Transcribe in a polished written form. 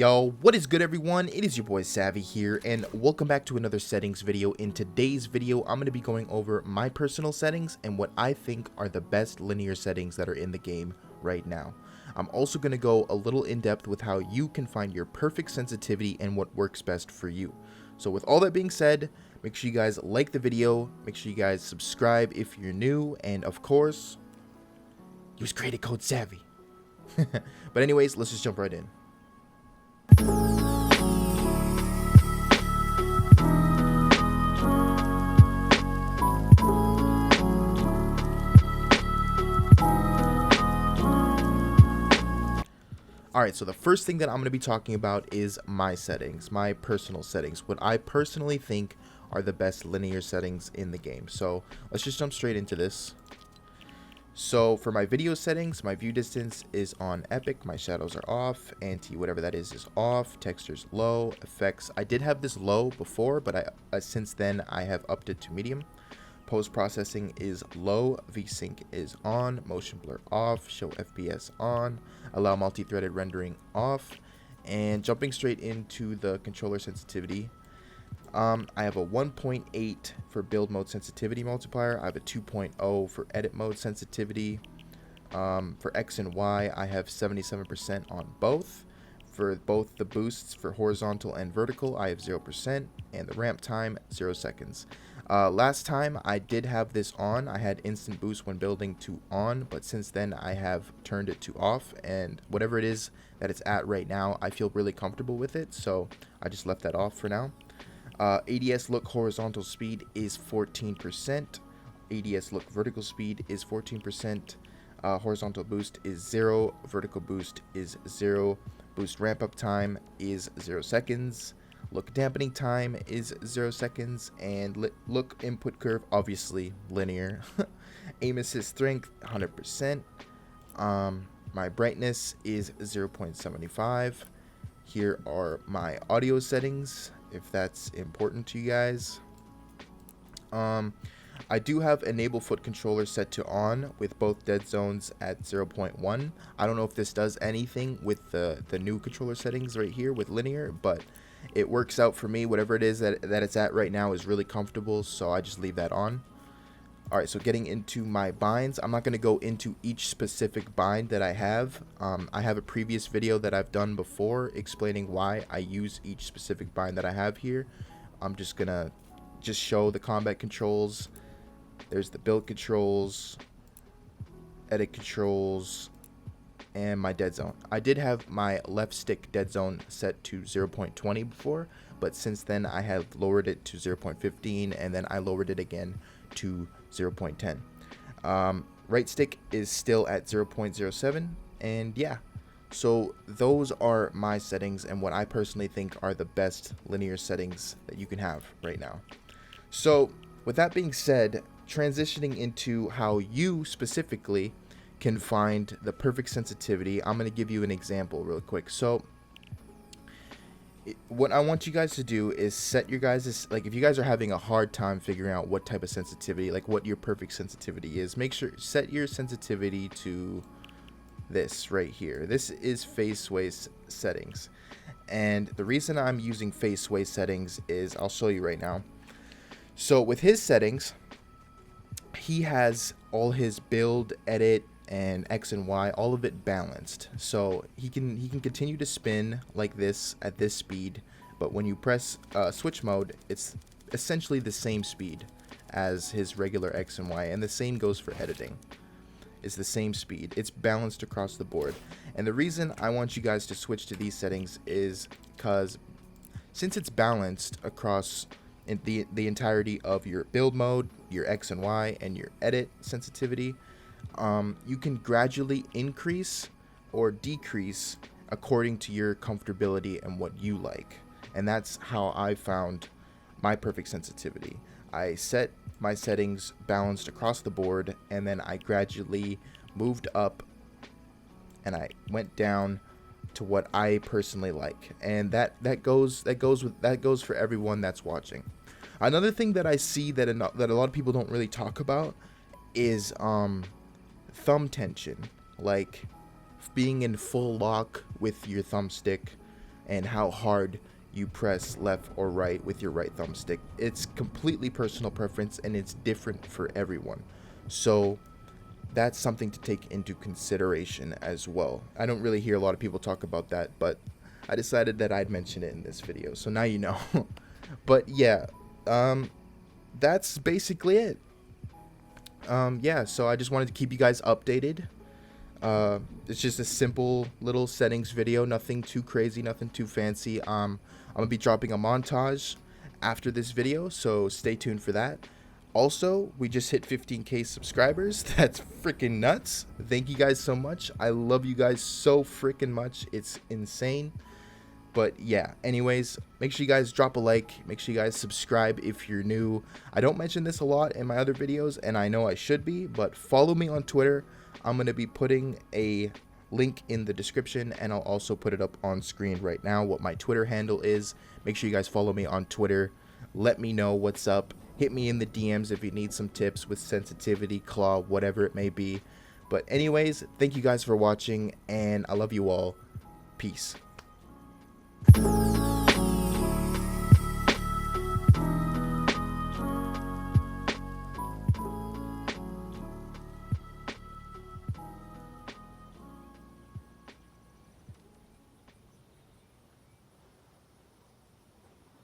Yo, what is good everyone? It is your boy Savvy here, and welcome back to another settings video. In today's video, I'm going to be going over my personal settings and what I think are the best linear settings that are in the game right now. I'm also going to go a little in depth with how you can find your perfect sensitivity and what works best for you. So with all that being said, make sure you guys like the video, make sure you guys subscribe if you're new, and of course, use creator code Savvy. But anyways, let's just jump right in. Alright, so the first thing that I'm going to be talking about is my settings, my personal settings, what I personally think are the best linear settings in the game. So let's just jump straight into this. So for my video settings, my view distance is on epic, my shadows are off, anti whatever that is off, textures low, effects, I did have this low before, but since then I have upped it to medium. Post processing is low, VSync is on, motion blur off, show FPS on, allow multi-threaded rendering off, and jumping straight into the controller sensitivity. I have a 1.8 for build mode sensitivity multiplier. I have a 2.0 for edit mode sensitivity. For X and Y, I have 77% on both. For both the boosts for horizontal and vertical, I have 0%, and the ramp time 0 seconds. Last time I did have this on. I had instant boost when building to on, but since then I have turned it to off, and whatever it is that it's at right now, I feel really comfortable with it, so I just left that off for now. ADS look horizontal speed is 14%. ADS look vertical speed is 14%. Horizontal boost is 0. Vertical boost is 0. Boost ramp up time is 0 seconds. Look dampening time is 0 seconds. And look input curve, obviously linear. Aim assist strength 100%. My brightness is 0.75. Here are my audio settings, if that's important to you guys. I do have enable foot controller set to on with both dead zones at 0.1. I don't know if this does anything with the new controller settings right here with linear, but it works out for me. Whatever it is that it's at right now is really comfortable, so I just leave that on. Alright, so getting into my binds, I'm not going to go into each specific bind that I have. I have a previous video that I've done before explaining why I use each specific bind that I have here. I'm just going to show the combat controls. There's the build controls, edit controls, and my dead zone. I did have my left stick dead zone set to 0.20 before, but since then I have lowered it to 0.15, and then I lowered it again to 0.10. Right stick is still at 0.07, and yeah, so those are my settings and what I personally think are the best linear settings that you can have right now. So with that being said, transitioning into how you specifically can find the perfect sensitivity, I'm going to give you an example real quick. So what I want you guys to do is set your guys', like if you guys are having a hard time figuring out what type of sensitivity, like what your perfect sensitivity is, make sure set your sensitivity to this right here. This is phase sway settings, and the reason I'm using phase sway settings is I'll show you right now. So with his settings, he has all his build, edit, and X and Y, all of it balanced, so he can continue to spin like this at this speed, but when you press switch mode, it's essentially the same speed as his regular X and Y, and the same goes for editing. It's the same speed. It's balanced across the board, and the reason I want you guys to switch to these settings is because since it's balanced across in the entirety of your build mode, your X and Y, and your edit sensitivity, you can gradually increase or decrease according to your comfortability and what you like. And that's how I found my perfect sensitivity. I set my settings balanced across the board, and then I gradually moved up and I went down to what I personally like. And that goes for everyone that's watching. Another thing that I see that a lot of people don't really talk about is thumb tension, like being in full lock with your thumbstick and how hard you press left or right with your right thumbstick. It's completely personal preference and it's different for everyone. So that's something to take into consideration as well. I don't really hear a lot of people talk about that, but I decided that I'd mention it in this video. So now you know. But yeah, that's basically it. Yeah, so I just wanted to keep you guys updated. It's just a simple little settings video, nothing too crazy, nothing too fancy. I'm gonna be dropping a montage after this video, so stay tuned for that. Also, we just hit 15k subscribers. That's freaking nuts. Thank you guys so much. I love you guys so freaking much. It's insane. But yeah, anyways, make sure you guys drop a like. Make sure you guys subscribe if you're new. I don't mention this a lot in my other videos, and I know I should be, but follow me on Twitter. I'm going to be putting a link in the description, and I'll also put it up on screen right now what my Twitter handle is. Make sure you guys follow me on Twitter. Let me know what's up. Hit me in the DMs if you need some tips with sensitivity, claw, whatever it may be. But anyways, thank you guys for watching, and I love you all. Peace.